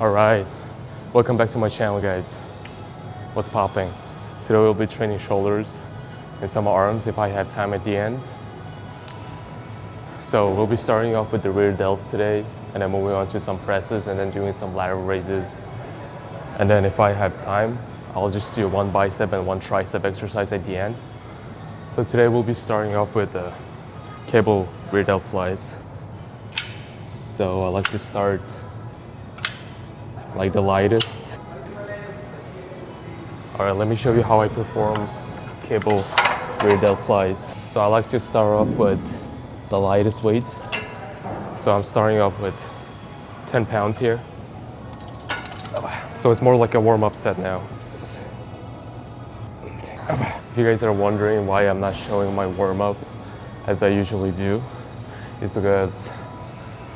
Alright, welcome back to my channel, guys. What's popping? Today we'll be training shoulders and some arms if I have time at the end. So we'll be starting off with the rear delts today, and then moving on to some presses and then doing some lateral raises. And then if I have time, I'll just do one bicep and one tricep exercise at the end. So today we'll be starting off with the cable rear delt flies. So I like to start like the lightest. All right, let me show you how I perform cable rear delt flies. So I like to start off with the lightest weight. So I'm starting off with 10 pounds here. So it's more like a warm-up set now. If you guys are wondering why I'm not showing my warm-up as I usually do, is because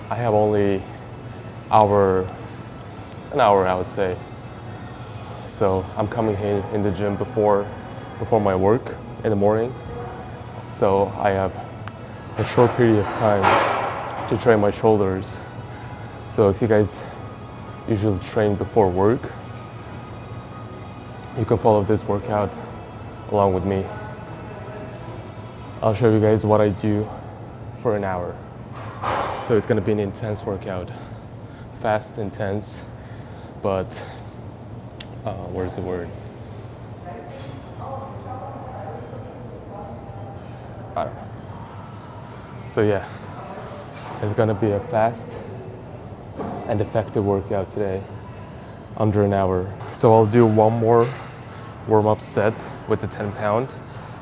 I have only an hour I would say. So I'm coming in the gym before my work in the morning. So I have a short period of time to train my shoulders. So if you guys usually train before work, you can follow this workout along with me. I'll show you guys what I do for an hour. So it's gonna be an intense workout. Fast, intense, but where's the word? I don't know. So yeah, it's gonna be a fast and effective workout today, under an hour. So I'll do one more warm-up set with the 10 pound,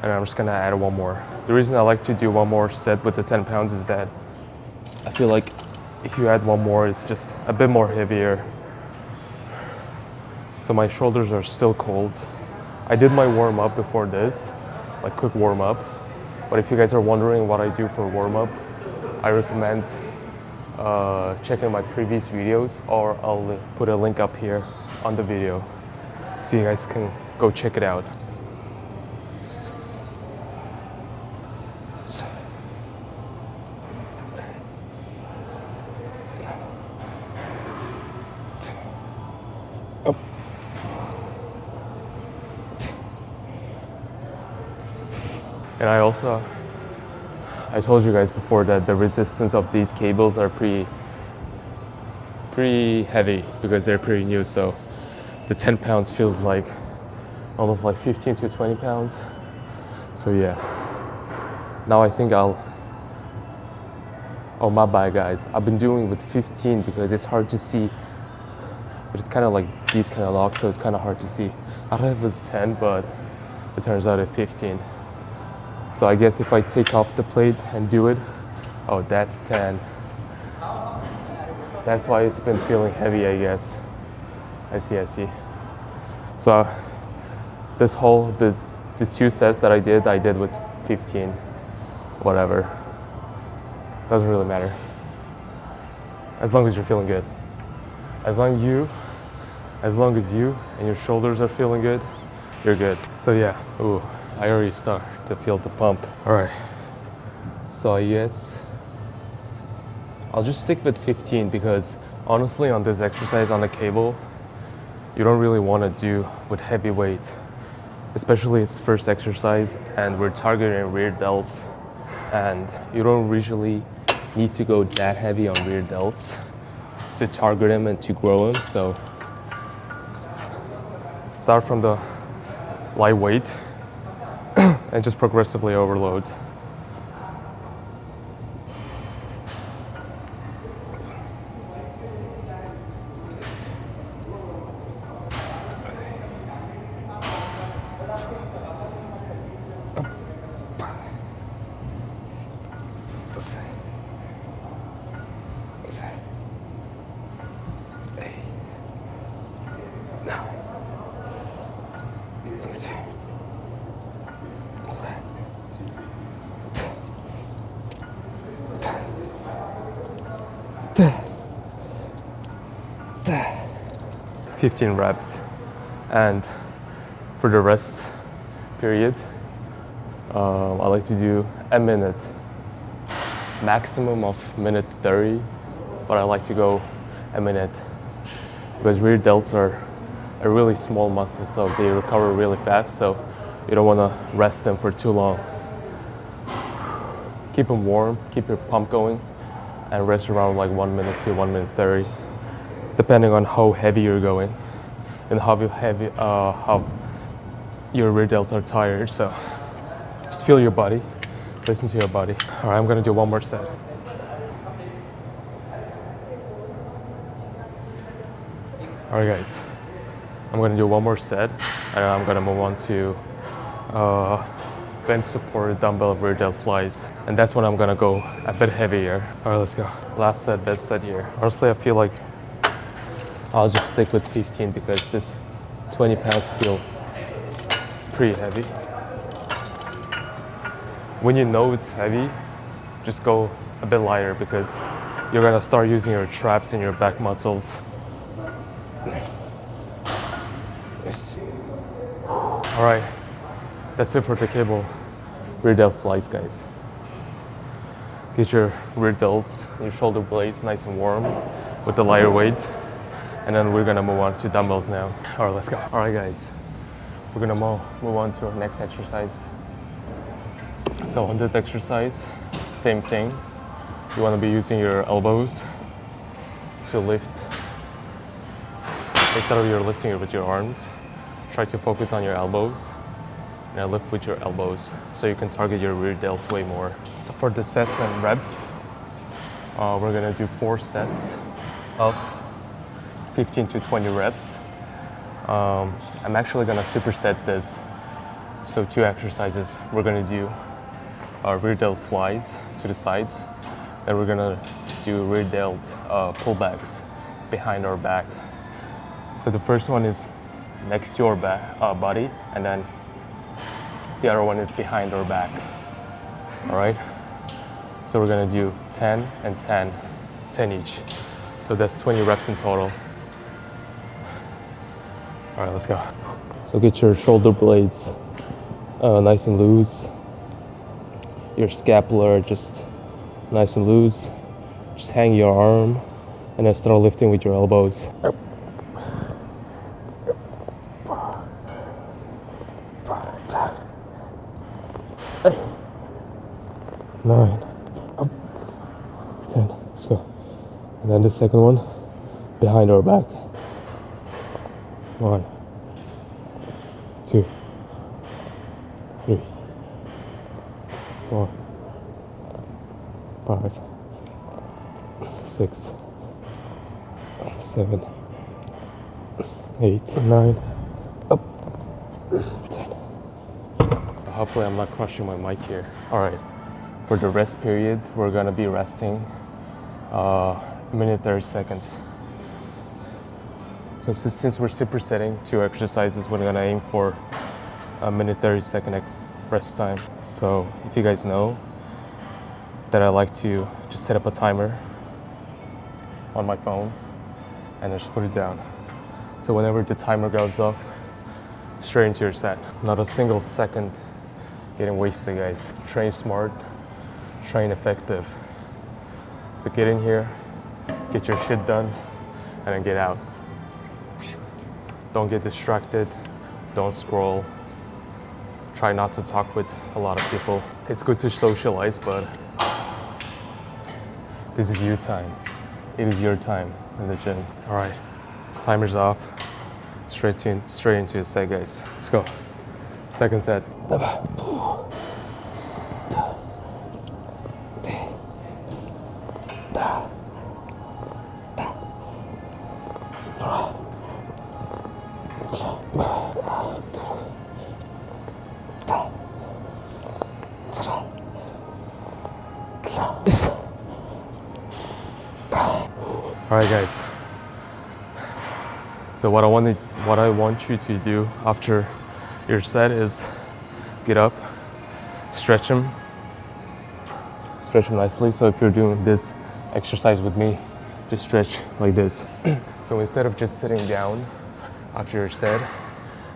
and I'm just gonna add one more. The reason I like to do one more set with the 10 pounds is that I feel like if you add one more, it's just a bit more heavier. So my shoulders are still cold. I did my warm-up before this, like quick warm-up. But if you guys are wondering what I do for warm-up, I recommend checking my previous videos, or I'll put a link up here on the video so you guys can go check it out. And I told you guys before that the resistance of these cables are pretty heavy because they're pretty new. So the 10 pounds feels like almost like 15 to 20 pounds. So yeah, now I think oh my bad guys, I've been doing with 15 because it's hard to see, but it's kind of like these kind of locks, so it's kind of hard to see. I don't know if it was 10, but it turns out it's 15. So I guess if I take off the plate and do it, oh, that's 10. That's why it's been feeling heavy, I guess. I see. So the two sets that I did with 15, whatever. Doesn't really matter. As long as you're feeling good. As long as you and your shoulders are feeling good, you're good. So yeah, ooh, I already start to feel the pump. All right, so I guess I'll just stick with 15 because honestly on this exercise on the cable, you don't really want to do with heavy weight, especially it's first exercise and we're targeting rear delts, and you don't usually need to go that heavy on rear delts to target them and to grow them. So start from the lightweight and just progressively overload. Now. 15 reps, and for the rest period, I like to do a minute, maximum of minute 30, but I like to go a minute because rear delts are a really small muscle, so they recover really fast, so you don't want to rest them for too long. Keep them warm, keep your pump going, and rest around like 1 minute to 1 minute 30, depending on how heavy you're going and how your rear delts are tired. So just feel your body, listen to your body. All right, I'm gonna do one more set. All right, guys, I'm gonna do one more set, and I'm gonna move on to bench support dumbbell rear delt flies, and that's when I'm gonna go a bit heavier. All right, let's go. Last set, best set here. Honestly, I feel like I'll just stick with 15 because this 20 pounds feel pretty heavy. When you know it's heavy, just go a bit lighter because you're gonna start using your traps and your back muscles. All right, that's it for the cable rear delt flies, guys. Get your rear delts, your shoulder blades nice and warm with the lighter weight, and then we're gonna move on to dumbbells now. All right, let's go. All right, guys, we're gonna move on to our next exercise. So on this exercise, same thing. You wanna be using your elbows to lift. Instead of you're lifting it with your arms, try to focus on your elbows and lift with your elbows so you can target your rear delts way more. So for the sets and reps, we're gonna do 4 sets of 15 to 20 reps. I'm actually gonna superset this. So 2 exercises. We're gonna do rear delt flies to the sides, and we're gonna do rear delt pullbacks behind our back. So the first one is next to your body, and then the other one is behind our back. All right, so we're gonna do 10 and 10, 10 each. So that's 20 reps in total. All right, let's go. So get your shoulder blades nice and loose. Your scapular just nice and loose. Just hang your arm and then start lifting with your elbows. 9, up, 10, let's go. And then the second one, behind our back. 1, 2, 3, 4, 5, 6, 7, 8, 9, up, 10. Hopefully I'm not crushing my mic here. All right. For the rest period, we're gonna be resting a minute 30 seconds. So since we're supersetting 2 exercises, we're gonna aim for a minute 30-second rest time. So if you guys know that I like to just set up a timer on my phone and then just put it down. So whenever the timer goes off, straight into your set. Not a single second getting wasted, guys. Train smart. Train effective. So get in here, get your shit done, and then get out. Don't get distracted, don't scroll. Try not to talk with a lot of people. It's good to socialize, but this is your time. It is your time in the gym. All right, timer's off. Straight into a set, guys. Let's go. Second set. All right, guys. So what I want you to do after your set is get up, stretch them nicely. So if you're doing this exercise with me, just stretch like this. So instead of just sitting down after your set,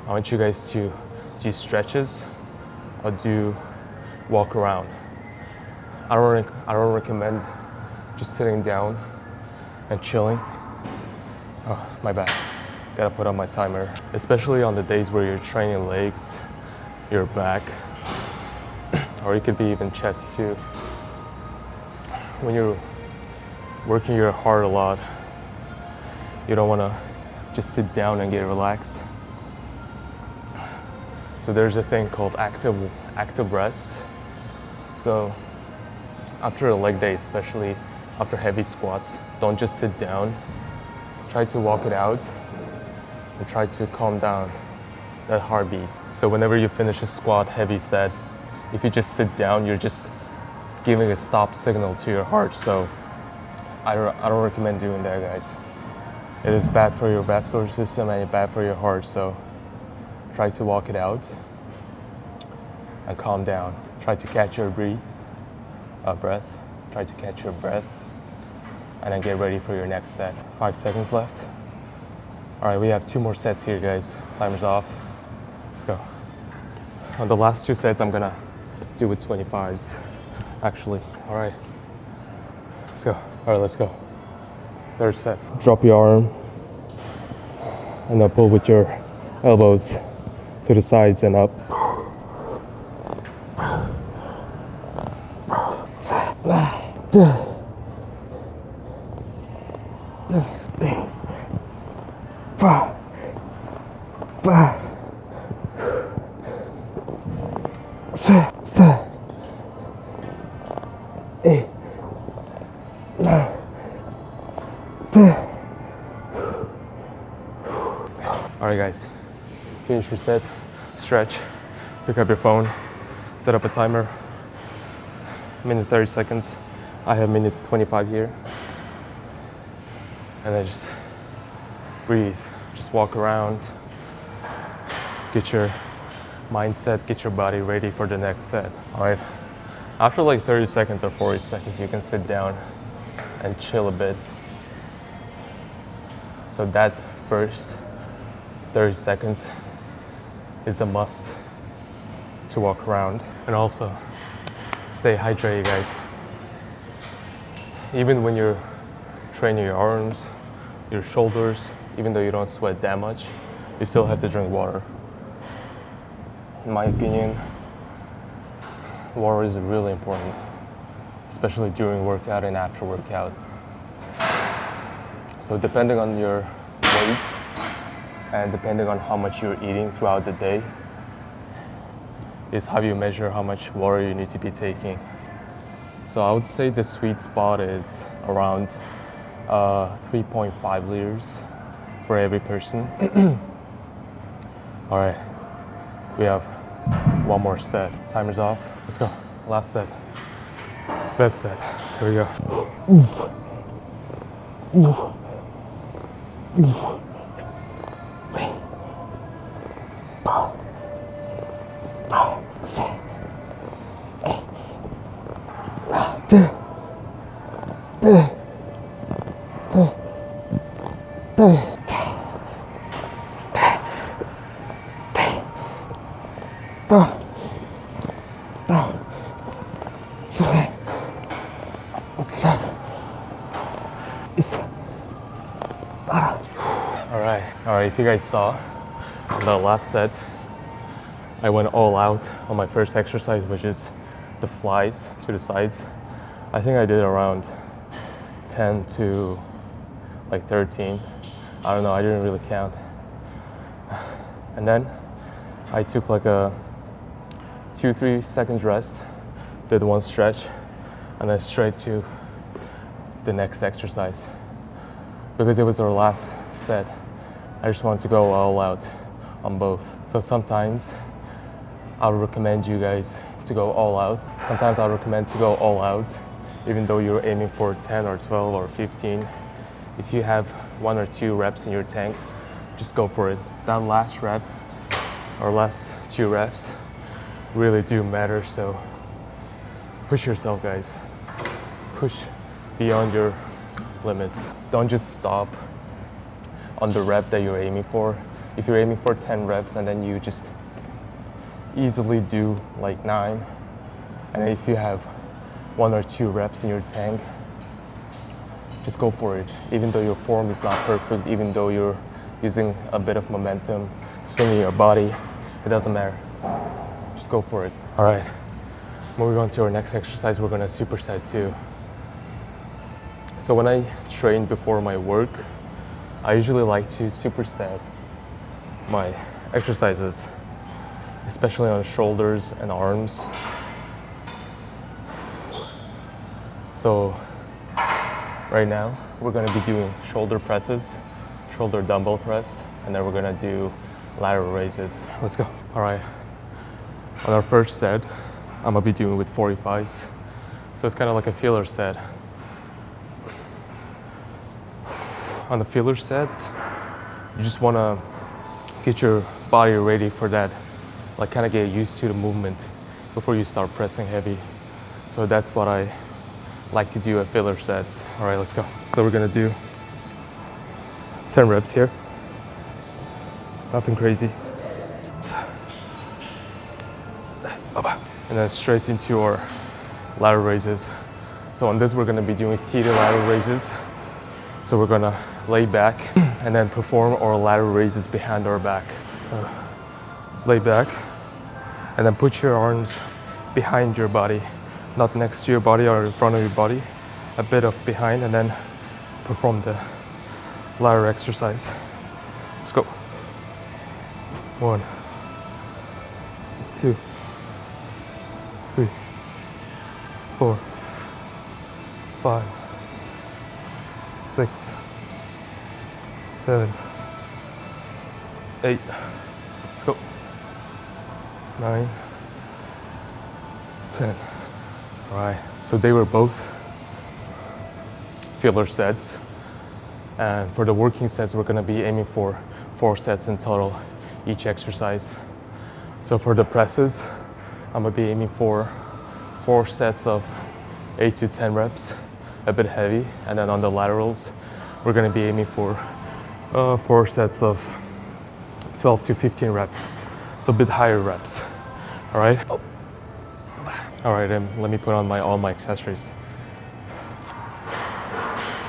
I want you guys to do stretches or do walk around. I don't recommend just sitting down and chilling. Oh, my bad. Gotta put on my timer. Especially on the days where you're training legs, your back, or it could be even chest too. When you're working your heart a lot, you don't wanna just sit down and get relaxed. So there's a thing called active rest. So after a leg day, especially after heavy squats, don't just sit down. Try to walk it out and try to calm down that heartbeat. So whenever you finish a squat heavy set, if you just sit down, you're just giving a stop signal to your heart. So I don't recommend doing that, guys. It is bad for your vascular system and it's bad for your heart. So try to walk it out and calm down. Try to catch your breath. Try to catch your breath and then get ready for your next set. 5 seconds left. All right, we have 2 more sets here, guys. Timer's off. Let's go. On the last 2 sets, I'm gonna do with 25s, actually. All right, let's go. All right, let's go. Third set. Drop your arm and then pull with your elbows to the sides and up. All right, guys, finish your set, stretch, pick up your phone, set up a timer, minute 30 seconds. I have minute 25 here. And then just breathe, just walk around, get your mindset, get your body ready for the next set. All right, after like 30 seconds or 40 seconds, you can sit down and chill a bit. So that first 30 seconds is a must to walk around. And also stay hydrated, guys. Even when you're training your arms, your shoulders, even though you don't sweat that much, you still have to drink water. In my opinion, water is really important, especially during workout and after workout. So depending on your weight and depending on how much you're eating throughout the day is how you measure how much water you need to be taking. So I would say the sweet spot is around 3.5 liters for every person. All right, we have 1 more set. Timer's off. Let's go. Last set. Best set. Here we go. All right, if you guys saw the last set, I went all out on my first exercise, which is the flies to the sides. I think I did around 10 to like 13. I don't know, I didn't really count. And then I took like a 2-3 seconds rest, did 1 stretch, and then straight to the next exercise. Because it was our last set, I just wanted to go all out on both. So sometimes I would recommend you guys to go all out. Sometimes I recommend to go all out, even though you're aiming for 10 or 12 or 15. If you have 1 or 2 reps in your tank, just go for it. That last rep or last 2 reps really do matter. So push yourself, guys. Push beyond your limits. Don't just stop on the rep that you're aiming for. If you're aiming for 10 reps and then you just easily do like 9, and if you have 1 or 2 reps in your tank, just go for it. Even though your form is not perfect, even though you're using a bit of momentum, swinging your body, it doesn't matter. Just go for it. All right, moving on to our next exercise, we're gonna superset 2. So when I train before my work, I usually like to superset my exercises, especially on shoulders and arms. So right now, we're gonna be doing shoulder presses, shoulder dumbbell press, and then we're gonna do lateral raises. Let's go. All right, on our first set, I'm gonna be doing with 45s. So it's kind of like a filler set. On the filler set, you just wanna get your body ready for that, like kind of get used to the movement before you start pressing heavy. So that's what I like to do at filler sets. All right, let's go. So we're gonna do 10 reps here. Nothing crazy. And then straight into our lateral raises. So on this, we're gonna be doing seated lateral raises. So we're gonna lay back and then perform our lateral raises behind our back. So lay back and then put your arms behind your body, not next to your body or in front of your body, a bit of behind, and then perform the lateral exercise. Let's go. 1, 2, 3, 4, 5, 6, 7, 8. Let's go. 9, 10. All right, so they were both filler sets. And for the working sets, we're gonna be aiming for 4 sets in total, each exercise. So for the presses, I'm gonna be aiming for 4 sets of 8 to 10 reps, a bit heavy. And then on the laterals, we're gonna be aiming for 4 sets of 12 to 15 reps, so a bit higher reps. All right. Oh. All right, and let me put on all my accessories.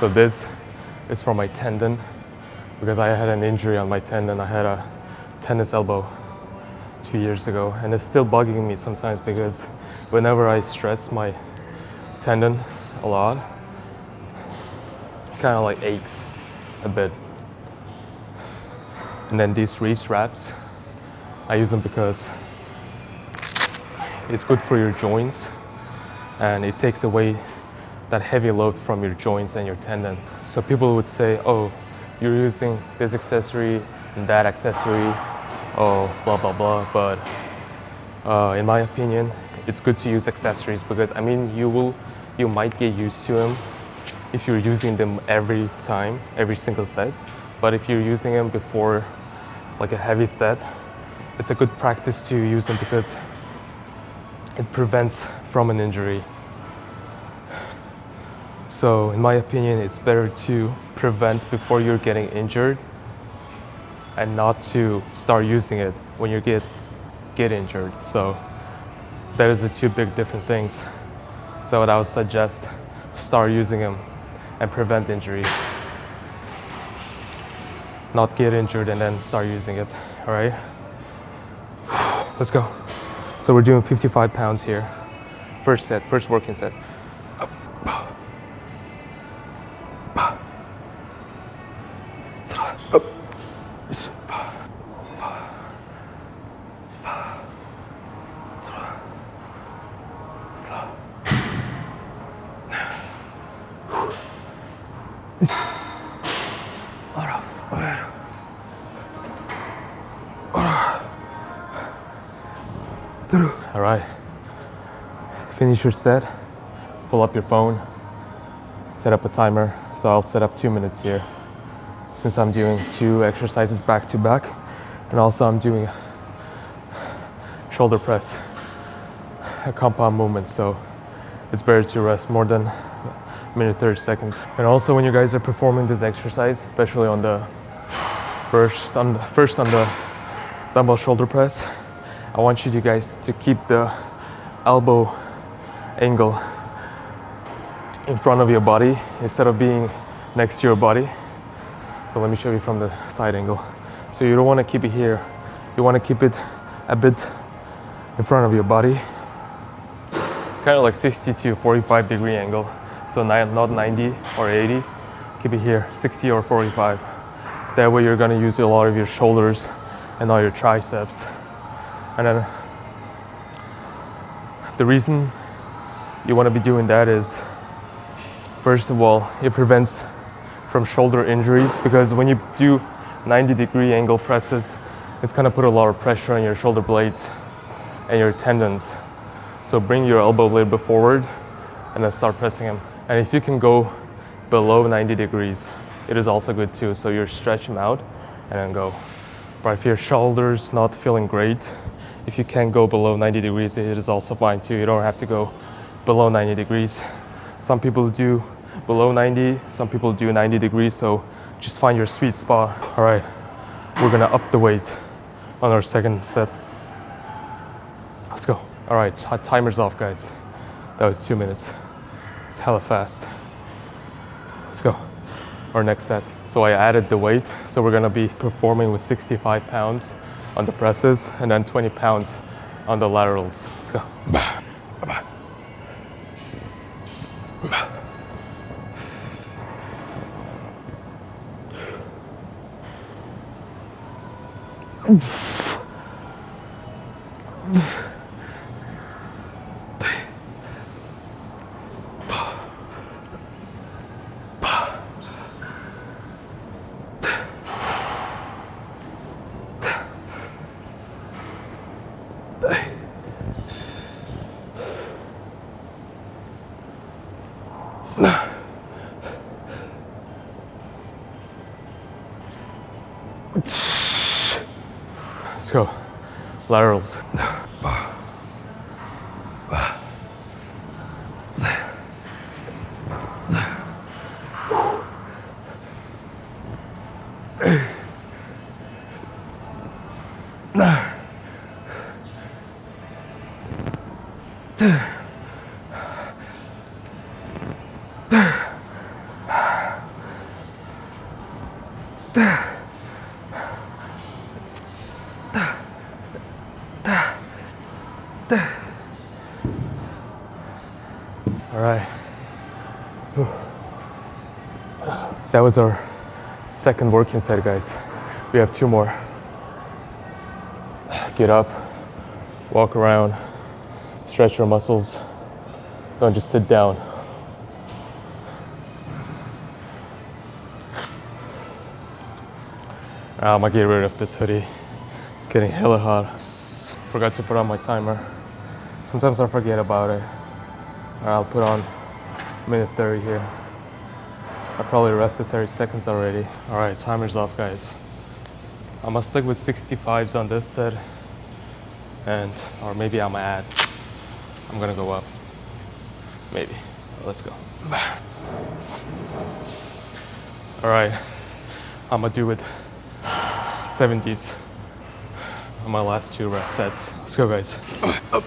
So this is for my tendon, because I had an injury on my tendon. I had a tennis elbow 2 years ago, and it's still bugging me sometimes because whenever I stress my tendon a lot, it kind of like aches a bit. And then these wrist wraps, I use them because it's good for your joints and it takes away that heavy load from your joints and your tendon. So people would say, oh, you're using this accessory and that accessory, oh, blah, blah, blah. But in my opinion, it's good to use accessories because, I mean, you might get used to them if you're using them every time, every single set. But if you're using them before like a heavy set, it's a good practice to use them because it prevents from an injury. So in my opinion, it's better to prevent before you're getting injured and not to start using it when you get injured. So that is the two big different things. So what I would suggest, start using them and prevent injury. Not get injured and then start using it, all right? Let's go. So we're doing 55 pounds here. First set, first working set. Up. All right, finish your set, pull up your phone, set up a timer. So I'll set up 2 minutes here since I'm doing 2 exercises back to back, and also I'm doing shoulder press, a compound movement, so it's better to rest more than a minute 30 seconds. And also when you guys are performing this exercise, especially on the first on the dumbbell shoulder press, I want you guys to keep the elbow angle in front of your body instead of being next to your body. So let me show you from the side angle. So you don't want to keep it here. You want to keep it a bit in front of your body. Kind of like 60 to 45 degree angle. So not 90 or 80. Keep it here, 60 or 45. That way you're going to use a lot of your shoulders and all your triceps. And then the reason you want to be doing that is, first of all, it prevents from shoulder injuries, because when you do 90-degree angle presses, it's going to put a lot of pressure on your shoulder blades and your tendons. So bring your elbow a little bit forward and then start pressing them. And if you can go below 90 degrees, it is also good too. So you stretch them out and then go. But if your shoulder's not feeling great, if you can't go below 90 degrees, it is also fine too. You don't have to go below 90 degrees. Some people do below 90, some people do 90 degrees, so just find your sweet spot. All right, we're gonna up the weight on our second set. Let's go. All right, timer's off, guys. That was 2 minutes. It's hella fast. Let's go. Our next set. So I added the weight, so we're gonna be performing with 65 pounds on the presses and then 20 pounds on the laterals. Let's go. Let's go. Laterals. All right. That was our second working set, guys. We have 2 more. Get up, walk around, stretch your muscles. Don't just sit down. I'm gonna get rid of this hoodie. It's getting hella hot. Forgot to put on my timer. Sometimes I forget about it. I'll put on minute 30 here. I probably rested 30 seconds already. All right, timer's off, guys. I'm gonna stick with 65s on this set, or maybe I'm gonna go up. Maybe. Let's go. All right, I'm gonna do with 70s on my last 2 sets. Let's go, guys. Up.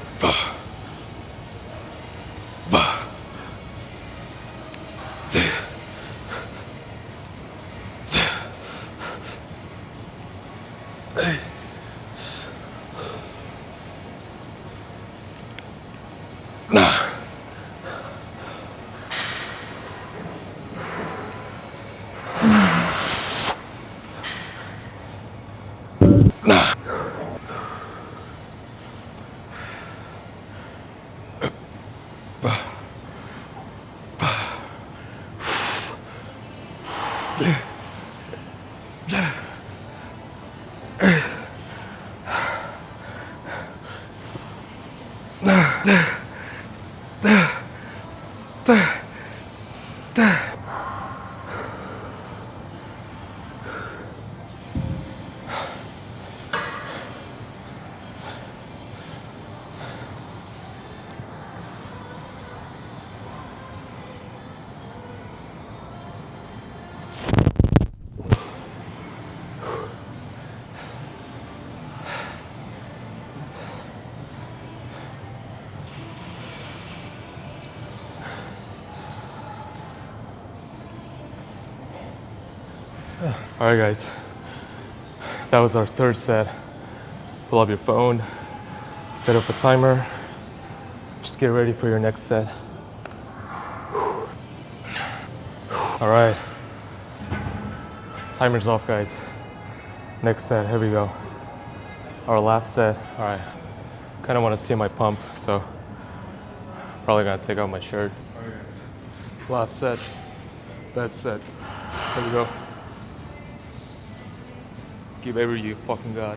All right, guys. That was our third set. Pull up your phone, set up a timer. Just get ready for your next set. All right. Timer's off, guys. Next set, here we go. Our last set. All right. Kind of want to see my pump, so probably gonna take out my shirt. All right, guys. Last set. Best set. Here we go. Give every you fucking God.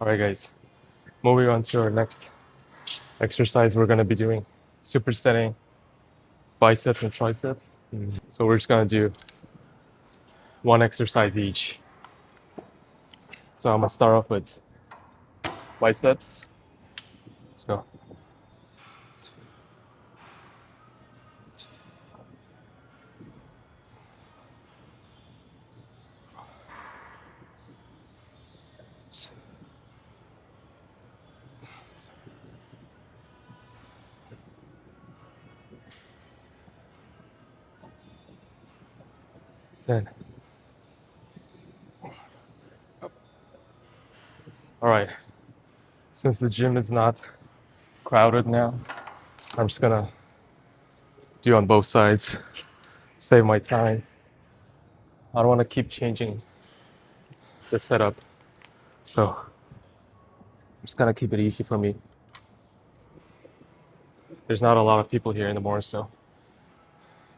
All right, guys. Moving on to our next exercise, we're gonna be doing supersetting biceps and triceps. So we're just gonna do one exercise each. So I'm gonna start off with biceps. Let's go. Then. All right. Since the gym is not crowded now, I'm just gonna do on both sides, save my time. I don't want to keep changing the setup. So I'm just gonna keep it easy for me. There's not a lot of people here anymore, so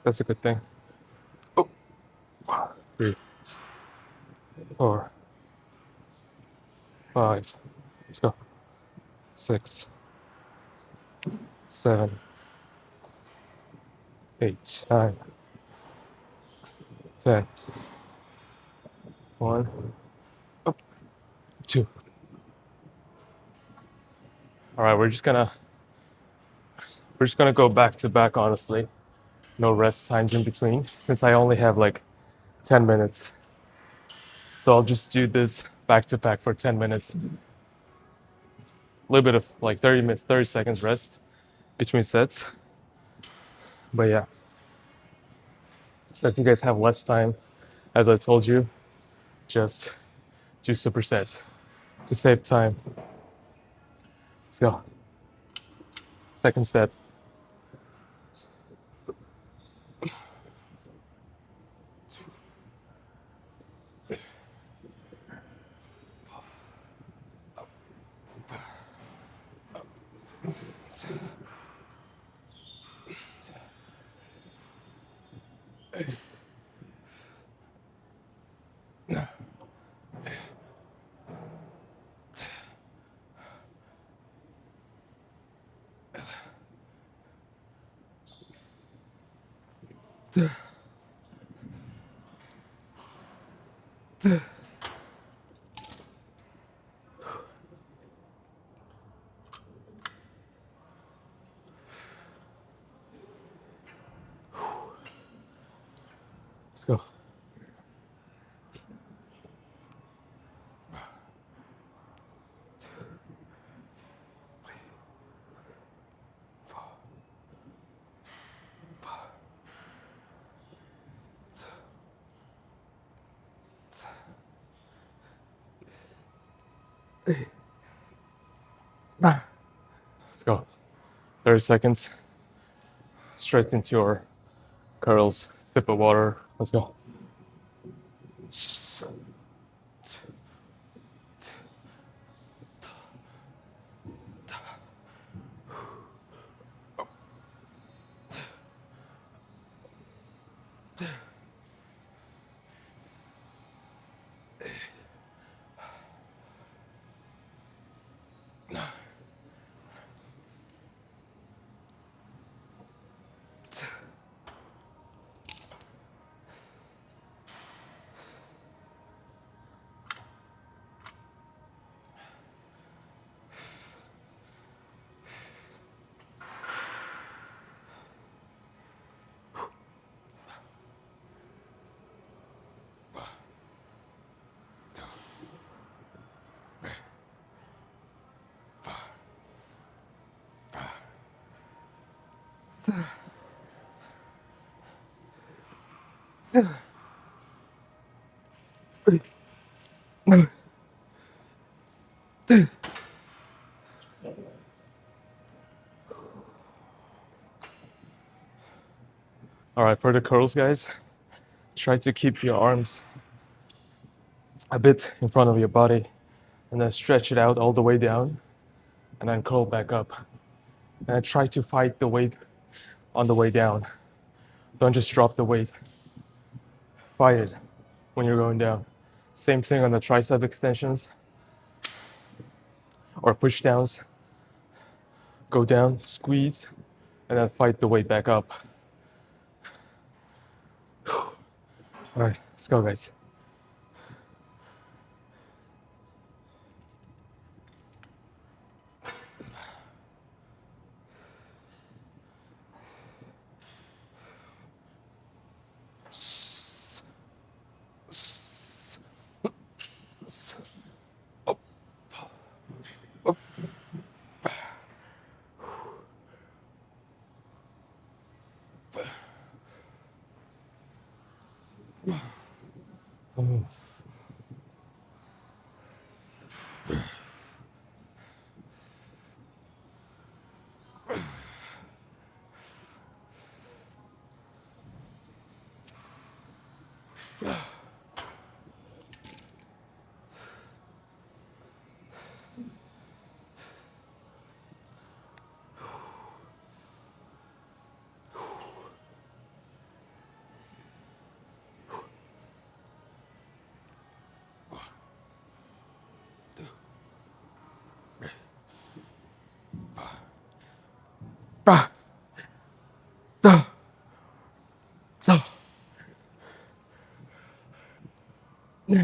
that's a good thing. Oh, 3, 4, 5. Let's go. 6, 7, 8, 9, 10. 1, up, 2. All right, we're just gonna go back to back, honestly. No rest times in between, since I only have like 10 minutes. So I'll just do this back to back for 10 minutes. A little bit of like 30 minutes, 30 seconds rest between sets. But yeah. So if you guys have less time, as I told you, just do supersets to save time. Let's go. Second set. Let's go. Let's go. 30 seconds. Straight into your curls. Sip of water. Let's go. All right, for the curls, guys, try to keep your arms a bit in front of your body and then stretch it out all the way down and then curl back up. And try to fight the weight on the way down. Don't just drop the weight. Fight it when you're going down. Same thing on the tricep extensions or push downs. Go down, squeeze, and then fight the weight back up. All right, let's go, guys. All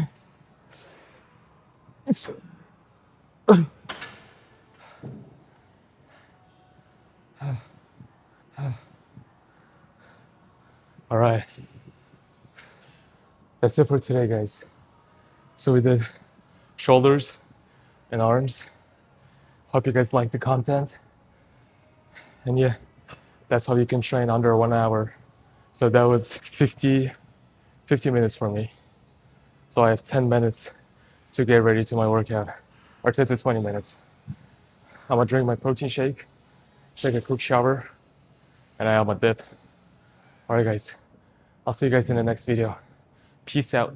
right. That's it for today, guys. So we did shoulders and arms. Hope you guys liked the content. And yeah, that's how you can train under 1 hour. So that was 50 minutes for me. So I have 10 minutes to get ready to my workout, or 10 to 20 minutes. I'm gonna drink my protein shake, take a quick shower, and I have my dip. All right, guys. I'll see you guys in the next video. Peace out.